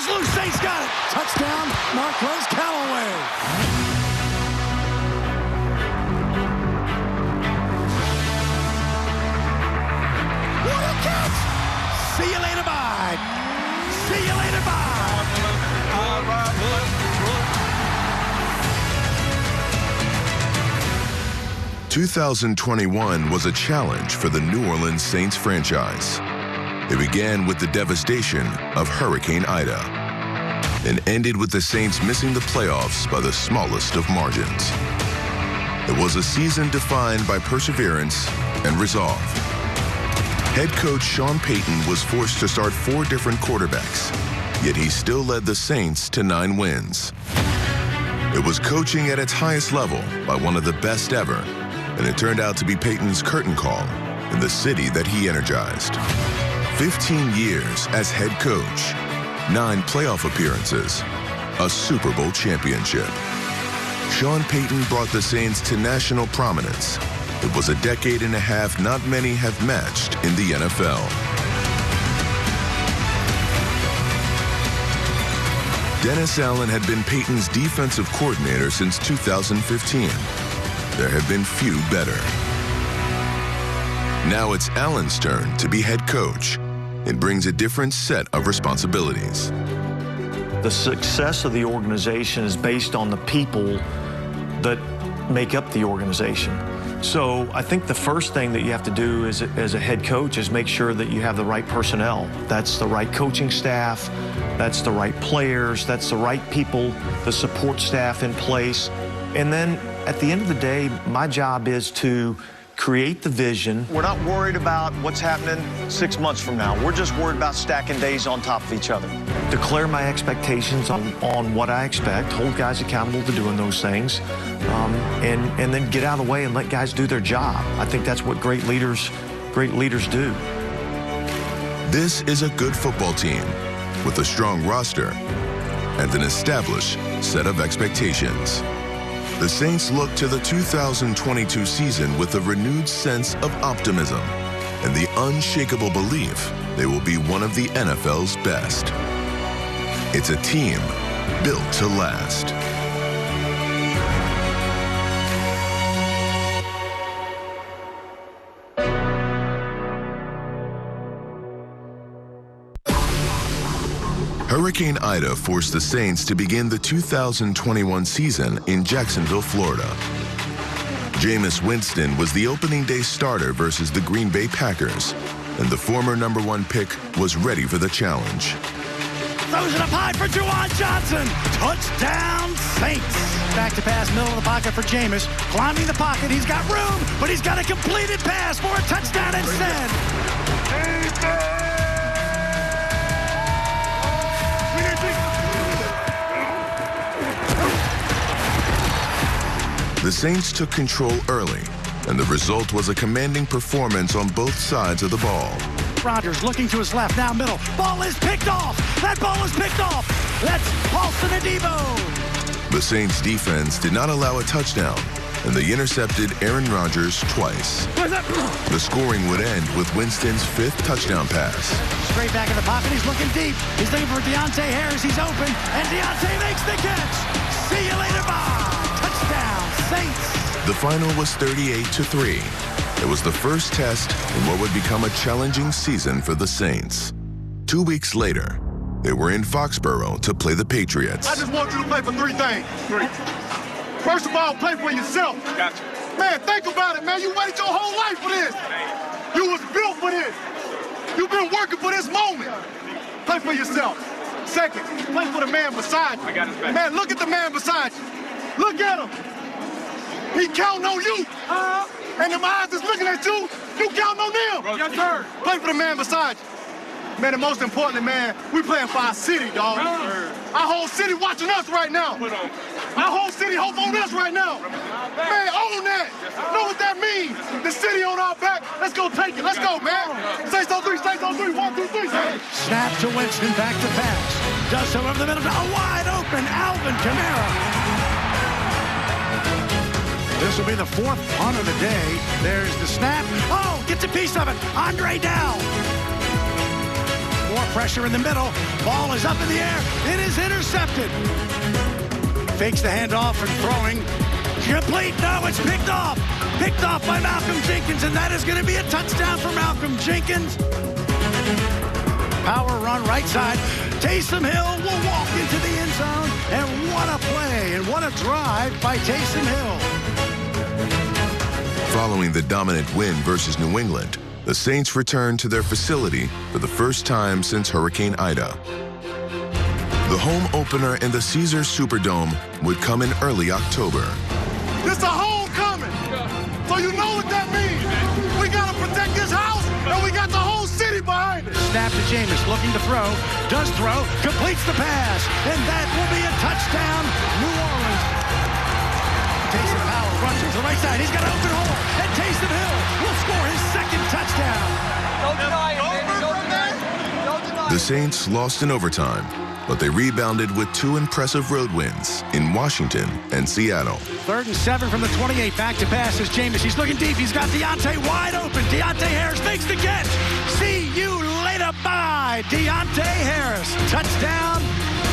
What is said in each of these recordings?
Ball's loose. Saints got it. Touchdown, Marquez Callaway. What a catch! See you later, bye. See you later, bye. 2021 was a challenge for the New Orleans Saints franchise. It began with the devastation of Hurricane Ida and ended with the Saints missing the playoffs by the smallest of margins. It was a season defined by perseverance and resolve. Head coach Sean Payton was forced to start 4 different quarterbacks, yet he still led the Saints to 9 wins. It was coaching at its highest level by one of the best ever, and it turned out to be Payton's curtain call in the city that he energized. 15 years as head coach, 9 playoff appearances, a Super Bowl championship. Sean Payton brought the Saints to national prominence. It was a decade and a half not many have matched in the NFL. Dennis Allen had been Payton's defensive coordinator since 2015. There have been few better. Now it's Allen's turn to be head coach. It brings a different set of responsibilities. The success of the organization is based on the people that make up the organization. So I think the first thing that you have to do as a head coach is make sure that you have the right personnel. That's the right coaching staff, that's the right players, that's the right people, the support staff in place. And then at the end of the day, my job is to create the vision. We're not worried about what's happening 6 months from now. We're just worried about stacking days on top of each other. Declare my expectations on what I expect, hold guys accountable to doing those things, and then get out of the way and let guys do their job. I think that's what great leaders do. This is a good football team with a strong roster and an established set of expectations. The Saints look to the 2022 season with a renewed sense of optimism and the unshakable belief they will be one of the NFL's best. It's a team built to last. Hurricane Ida forced the Saints to begin the 2021 season in Jacksonville, Florida. Jameis Winston was the opening day starter versus the Green Bay Packers, and the former #1 pick was ready for the challenge. Throws it up high for Gardner-Johnson. Touchdown, Saints. Back to pass, middle of the pocket for Jameis. Climbing the pocket, he's got room, but he's got a completed pass for a touchdown instead. The Saints took control early, and the result was a commanding performance on both sides of the ball. Rodgers looking to his left, now middle. Ball is picked off. That ball is picked off. That's Paulson Adebo. The Saints defense did not allow a touchdown, and they intercepted Aaron Rodgers twice. The scoring would end with Winston's 5th touchdown pass. Straight back in the pocket, he's looking deep. He's looking for Deontay Harris, he's open, and Deontay makes the catch. See you later, bye. Touchdown, Saints. The final was 38-3. It was the first test in what would become a challenging season for the Saints. 2 weeks later, they were in Foxborough to play the Patriots. I just want you to play for 3 things. 3. First of all, play for yourself. Gotcha. Man, think about it, man. You waited your whole life for this. You was built for this. You've been working for this moment. Play for yourself. Second, play for the man beside you. I got his back. Man, look at the man beside you. Look at him. He counting on you. And them eyes is looking at you. You counting on them. Yes, sir. Play for the man beside you. Man, and most importantly, man, we playing for our city, dog. Our whole city watching us right now. Our whole city hope on us right now. Man, own that. Know what that means. The city on our back. Let's go take it. Let's go, man. Saints on 3, Saints on 3. 1, 2, 3. Snap to Winston, back to pass. Does so over the middle. A wide open Alvin Kamara. This will be the 4th punt of the day. There's the snap. Oh, gets a piece of it. Andre Dow. 4 pressure in the middle. Ball is up in the air. It is intercepted. Fakes the handoff and throwing. Complete. No, it's picked off. Picked off by Malcolm Jenkins, and that is going to be a touchdown for Malcolm Jenkins. Power run right side. Taysom Hill will walk into the end zone, and what a play and what a drive by Taysom Hill. Following the dominant win versus New England, the Saints returned to their facility for the first time since Hurricane Ida. The home opener in the Caesars Superdome would come in early October. This is a homecoming, so you know what that means. We got to protect this house, and we got the whole city behind it. Snap to Jameis, looking to throw, does throw, completes the pass, and that will be a touchdown, New Orleans. Taysom Powell runs to the right side. He's got an open hole, and Taysom Hill will score his second touchdown. Don't deny it, man. Don't deny it. Don't deny it. The Saints lost in overtime, but they rebounded with 2 impressive road wins in Washington and Seattle. 3rd and 7 from the 28. Back to pass is Jameis. He's looking deep. He's got Deontay wide open. Deontay Harris makes the catch. See you later. Bye. Deontay Harris. Touchdown.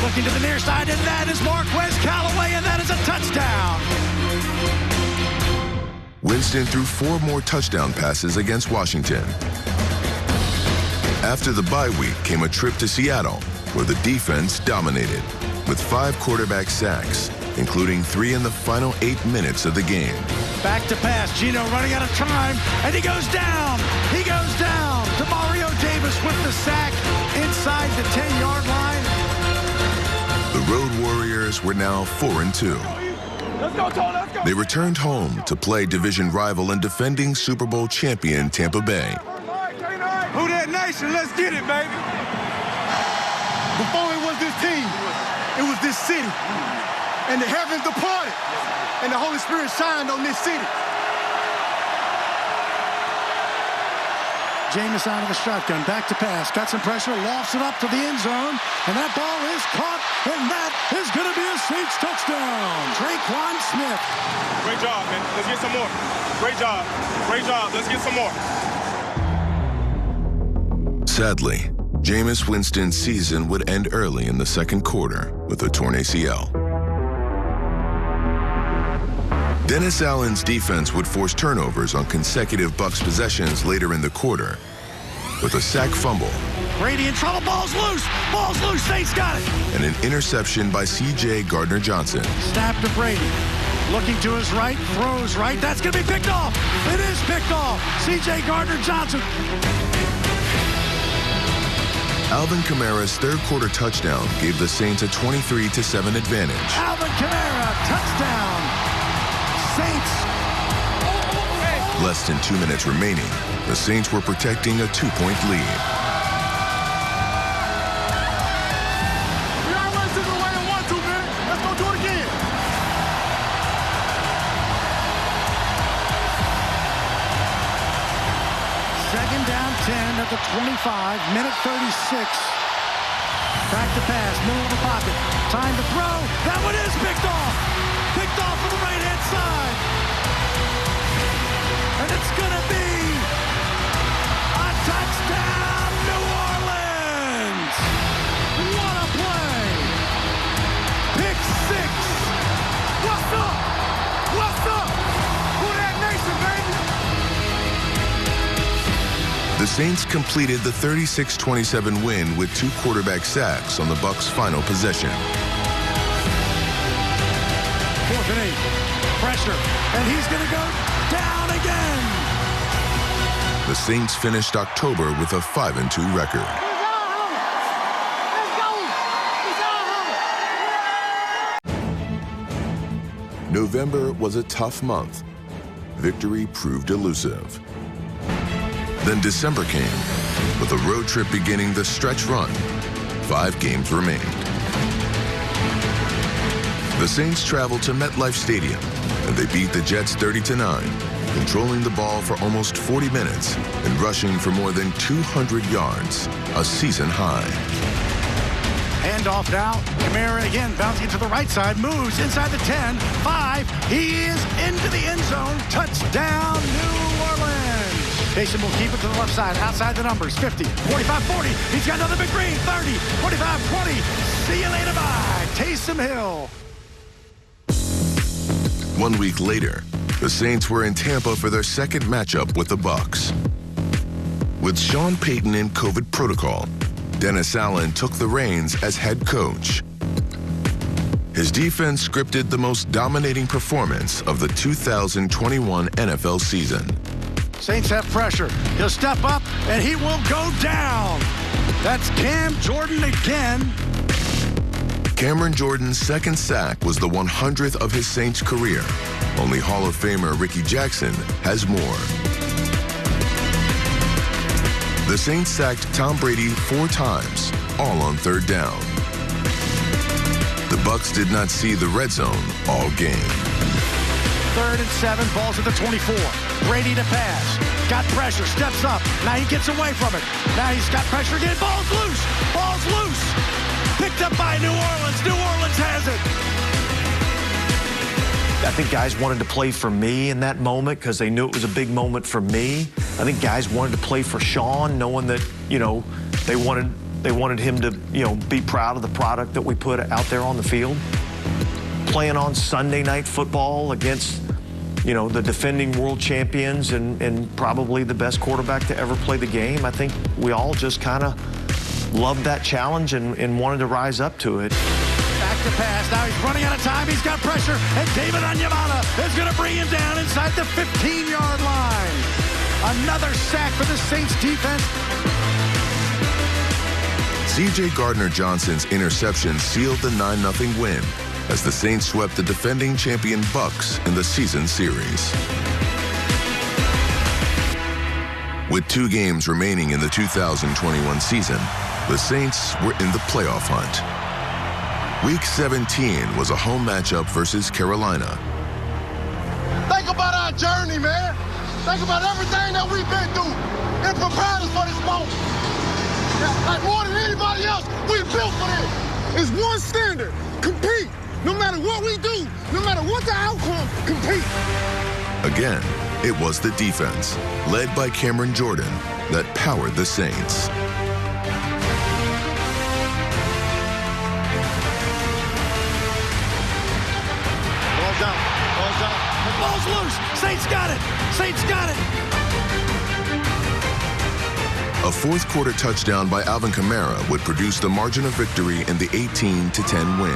Looking to the near side, and that is Marquez Callaway, and that is a touchdown. Winston threw 4 more touchdown passes against Washington. After the bye week came a trip to Seattle, where the defense dominated, with 5 quarterback sacks, including 3 in the final 8 minutes of the game. Back to pass. Gino running out of time, and he goes down. He goes down. Demario Davis with the sack inside the 10-yard line. The Road Warriors were now 4-2. Let's go, Tony. Let's go. They returned home to play division rival and defending Super Bowl champion Tampa Bay. Who that nation? Let's get it, baby. Before it was this team, it was this city. And the heavens departed, and the Holy Spirit shined on this city. Jameis out of the shotgun, back to pass, got some pressure, lofts it up to the end zone, and that ball is caught, and that is going to be a Saints touchdown. Tre'Quan Smith. Great job, man. Let's get some more. Great job. Great job. Let's get some more. Sadly, Jameis Winston's season would end early in the second quarter with a torn ACL. Dennis Allen's defense would force turnovers on consecutive Bucs possessions later in the quarter, with a sack fumble. Brady in trouble, ball's loose, Saints got it. And an interception by C.J. Gardner-Johnson. Snap to Brady, looking to his right, throws right, that's going to be picked off. It is picked off, C.J. Gardner-Johnson. Alvin Kamara's third quarter touchdown gave the Saints a 23-7 advantage. Alvin Kamara, touchdown. Saints. Less than 2 minutes remaining, the Saints were protecting a 2-point lead. We already took it away in 1-2 minutes. Let's go do it again. Second down 10 at the 25, minute 36. Back to pass, middle of the pocket. Time to throw. That one is picked off. Picked off on the right-hand side. And it's going to be a touchdown, New Orleans. What a play. Pick 6. What's up? What's up? Who that nation, baby? The Saints completed the 36-27 win with 2 quarterback sacks on the Bucs' final possession. 4th and 8. Pressure. And he's going to go down again. The Saints finished October with a 5-2 record. November was a tough month. Victory proved elusive. Then December came, with a road trip beginning the stretch run. 5 games remained. The Saints traveled to MetLife Stadium, and they beat the Jets 30-9, controlling the ball for almost 40 minutes and rushing for more than 200 yards, a season high. Handoff now. Kamara again bouncing to the right side, moves inside the 10, 5. He is into the end zone. Touchdown, New Orleans. Taysom will keep it to the left side, outside the numbers. 50, 45, 40. He's got another big green. 30, 45, 20. See you later, bye. Taysom Hill. 1 week later, the Saints were in Tampa for their second matchup with the Bucs. With Sean Payton in COVID protocol, Dennis Allen took the reins as head coach. His defense scripted the most dominating performance of the 2021 NFL season. Saints have pressure. He'll step up, and he will go down. That's Cam Jordan again. Cameron Jordan's second sack was the 100th of his Saints career. Only Hall of Famer Ricky Jackson has more. The Saints sacked Tom Brady 4 times, all on third down. The Bucs did not see the red zone all game. 3rd and 7, balls at the 24. Brady to pass. Got pressure, steps up. Now he gets away from it. Now he's got pressure again. Ball's loose. Ball's loose. Picked up by New Orleans. New Orleans has it. I think guys wanted to play for me in that moment because they knew it was a big moment for me. I think guys wanted to play for Sean, knowing that, you know, they wanted him to, you know, be proud of the product that we put out there on the field. Playing on Sunday night football against, you know, the defending world champions and probably the best quarterback to ever play the game. I think we all just kind of loved that challenge and wanted to rise up to it. Back to pass. Now he's running out of time. He's got pressure. And David Onyemata is going to bring him down inside the 15-yard line. Another sack for the Saints defense. C.J. Gardner-Johnson's interception sealed the 9-0 win as the Saints swept the defending champion Bucs in the season series. With 2 games remaining in the 2021 season, the Saints were in the playoff hunt. Week 17 was a home matchup versus Carolina. Think about our journey, man. Think about everything that we've been through. It prepared us for this moment. Like more than anybody else, we built for this. It's one standard: compete. No matter what we do, no matter what the outcome, compete. Again, it was the defense, led by Cameron Jordan, that powered the Saints. Ball's out. Ball's out. Ball's loose. Saints got it. Saints got it. A fourth-quarter touchdown by Alvin Kamara would produce the margin of victory in the 18-10 win.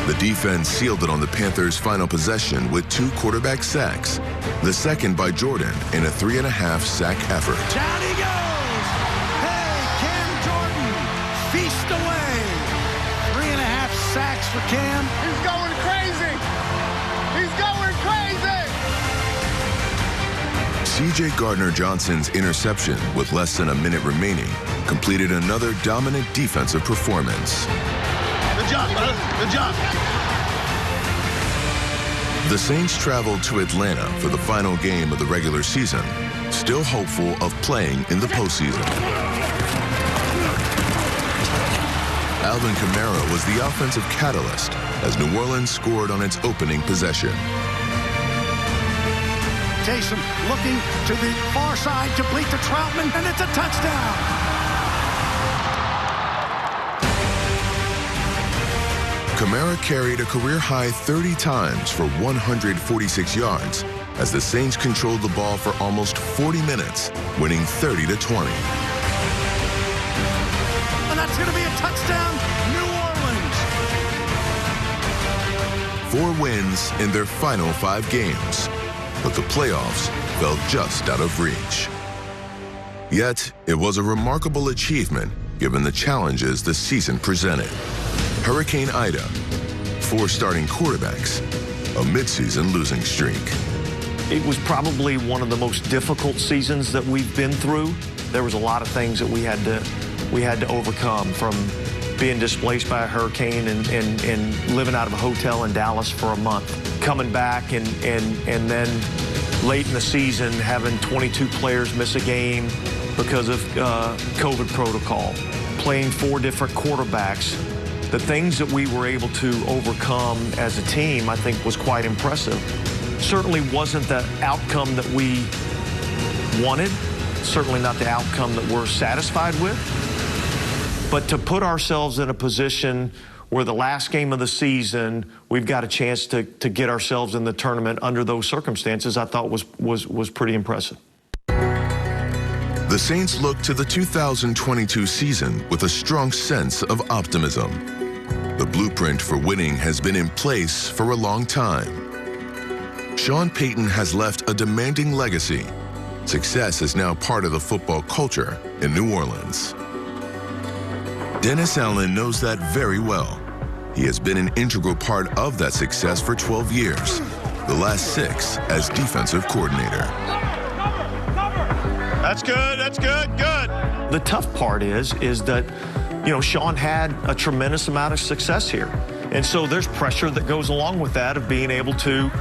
The defense sealed it on the Panthers' final possession with 2 quarterback sacks, the second by Jordan in a 3.5 sack effort. Down he goes. Hey, Cam Jordan, feast away. 3.5 sacks for Cam. He's going crazy. He's going crazy. C.J. Gardner-Johnson's interception with less than a minute remaining completed another dominant defensive performance. Good job, brother. Good job. The Saints traveled to Atlanta for the final game of the regular season, still hopeful of playing in the postseason. Alvin Kamara was the offensive catalyst as New Orleans scored on its opening possession. Taysom looking to the far side, complete to Troutman, and it's a touchdown. Kamara carried a career-high 30 times for 146 yards as the Saints controlled the ball for almost 40 minutes, winning 30-20. And that's going to be a touchdown, New Orleans. 4 wins in their final 5 games, but the playoffs fell just out of reach. Yet, it was a remarkable achievement given the challenges the season presented. Hurricane Ida, 4 starting quarterbacks, a midseason losing streak. It was probably one of the most difficult seasons that we've been through. There was a lot of things that we had to overcome, from being displaced by a hurricane and living out of a hotel in Dallas for a month, coming back and then late in the season having 22 players miss a game because of COVID protocol, playing 4 different quarterbacks. The things that we were able to overcome as a team, I think, was quite impressive. Certainly wasn't the outcome that we wanted, certainly not the outcome that we're satisfied with. But to put ourselves in a position where the last game of the season, we've got a chance to get ourselves in the tournament under those circumstances, I thought was pretty impressive. The Saints look to the 2022 season with a strong sense of optimism. The blueprint for winning has been in place for a long time. Sean Payton has left a demanding legacy. Success is now part of the football culture in New Orleans. Dennis Allen knows that very well. He has been an integral part of that success for 12 years, the last 6 as defensive coordinator. That's good, good. The tough part is that, you know, Sean had a tremendous amount of success here. And so there's pressure that goes along with that of being able to,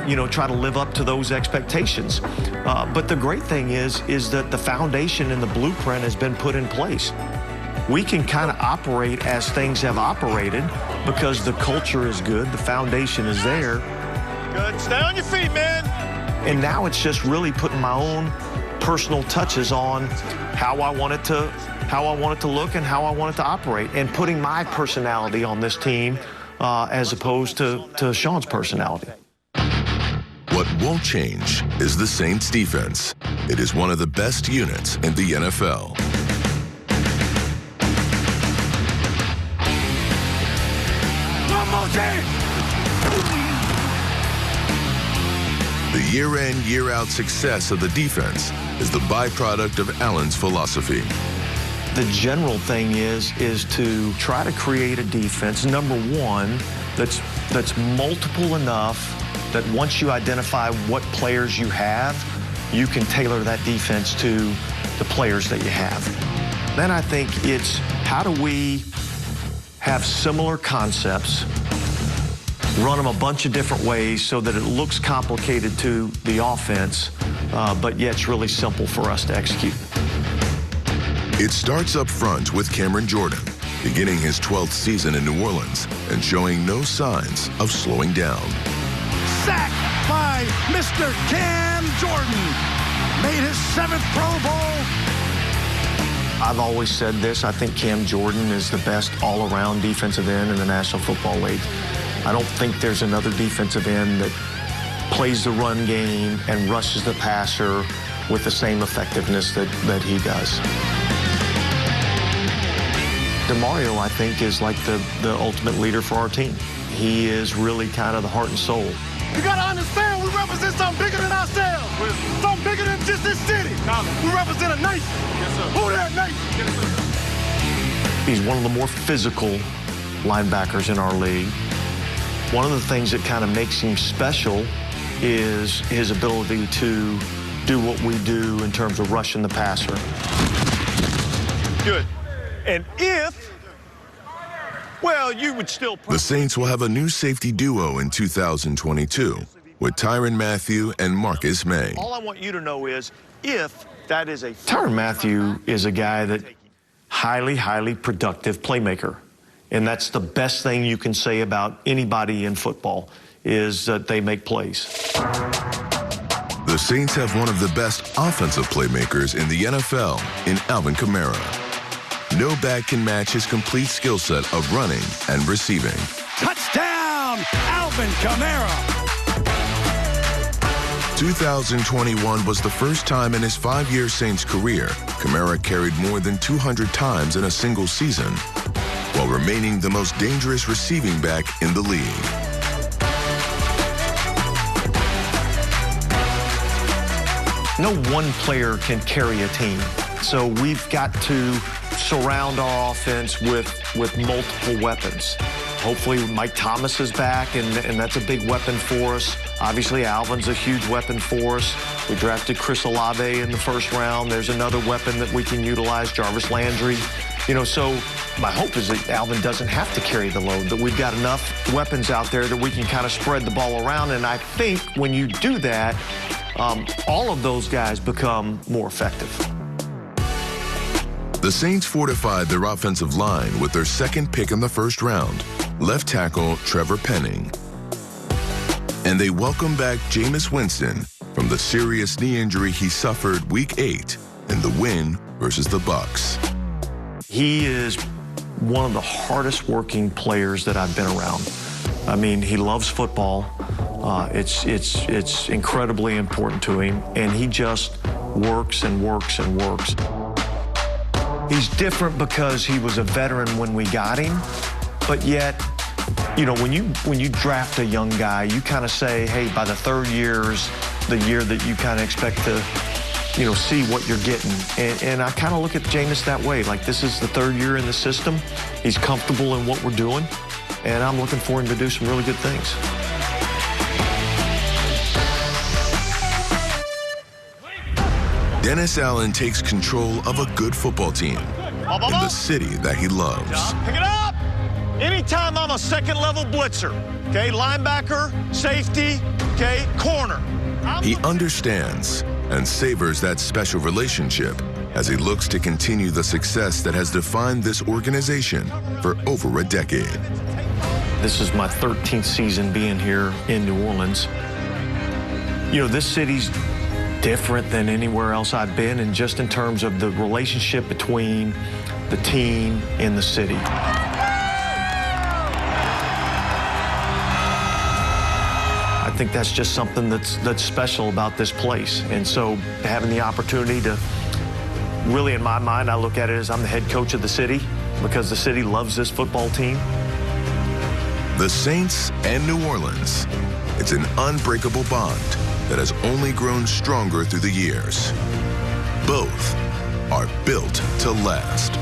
you know, try to live up to those expectations. But the great thing is that the foundation and the blueprint has been put in place. We can kind of operate as things have operated because the culture is good, the foundation is there. Good, stay on your feet, man. And now it's just really putting my own personal touches on how I want it to look and how I want it to operate, and putting my personality on this team as opposed to Sean's personality. What won't change is the Saints defense. It is one of the best units in the NFL. One more time. The year-in, year-out success of the defense is the byproduct of Allen's philosophy. The general thing is to try to create a defense, number one, that's multiple enough that once you identify what players you have, you can tailor that defense to the players that you have. Then I think it's how do we have similar concepts, run them a bunch of different ways so that it looks complicated to the offense, but yet it's really simple for us to execute. It starts up front with Cameron Jordan, beginning his 12th season in New Orleans and showing no signs of slowing down. Sack by Mr. Cam Jordan. Made his 7th Pro Bowl. I've always said this, I think Cam Jordan is the best all-around defensive end in the National Football League. I don't think there's another defensive end that plays the run game and rushes the passer with the same effectiveness that he does. DeMario, I think, is like the ultimate leader for our team. He is really kind of the heart and soul. You gotta understand, we represent something bigger than ourselves. Something bigger than just this city. We represent a nation. Yes, sir. Who that nation? Yes, sir. He's one of the more physical linebackers in our league. One of the things that kind of makes him special is his ability to do what we do in terms of rushing the passer. Good. And if, well, you would still... The Saints will have a new safety duo in 2022 with Tyrann Mathieu and Marcus May. All I want you to know is if that is a... Tyrann Mathieu is a guy that highly productive playmaker. And that's the best thing you can say about anybody in football is that they make plays. The Saints have one of the best offensive playmakers in the NFL in Alvin Kamara. No back can match his complete skill set of running and receiving. Touchdown, Alvin Kamara. 2021 was the first time in his 5-year Saints career Kamara carried more than 200 times in a single season, while remaining the most dangerous receiving back in the league. No one player can carry a team, so we've got to surround our offense with multiple weapons. Hopefully Mike Thomas is back, and that's a big weapon for us. Obviously, Alvin's a huge weapon for us. We drafted Chris Olave in the first round. There's another weapon that we can utilize, Jarvis Landry. You know, so my hope is that Alvin doesn't have to carry the load, that we've got enough weapons out there that we can kind of spread the ball around. And I think when you do that, all of those guys become more effective. The Saints fortified their offensive line with their second pick in the first round, left tackle Trevor Penning. And they welcome back Jameis Winston from the serious knee injury he suffered Week 8 in the win versus the Bucs. He is one of the hardest working players that I've been around. I mean, he loves football. It's incredibly important to him, and he just works and works and works. He's different because he was a veteran when we got him, but yet, you know, when you draft a young guy, you kind of say, hey, by the third year's the year that you kind of expect to, you know, see what you're getting. And I kind of look at Jameis that way. Like, this is the third year in the system. He's comfortable in what we're doing, and I'm looking for him to do some really good things. Dennis Allen takes control of a good football team in the city that he loves. Pick it up! Anytime I'm a second-level blitzer, okay, linebacker, safety, okay, corner. He understands and savors that special relationship as he looks to continue the success that has defined this organization for over a decade. This is my 13th season being here in New Orleans. You know, this city's different than anywhere else I've been, and just in terms of the relationship between the team and the city. I think that's just something that's special about this place. And so having the opportunity to, really in my mind, I look at it as I'm the head coach of the city because the city loves this football team. The Saints and New Orleans, it's an unbreakable bond that has only grown stronger through the years. Both are built to last.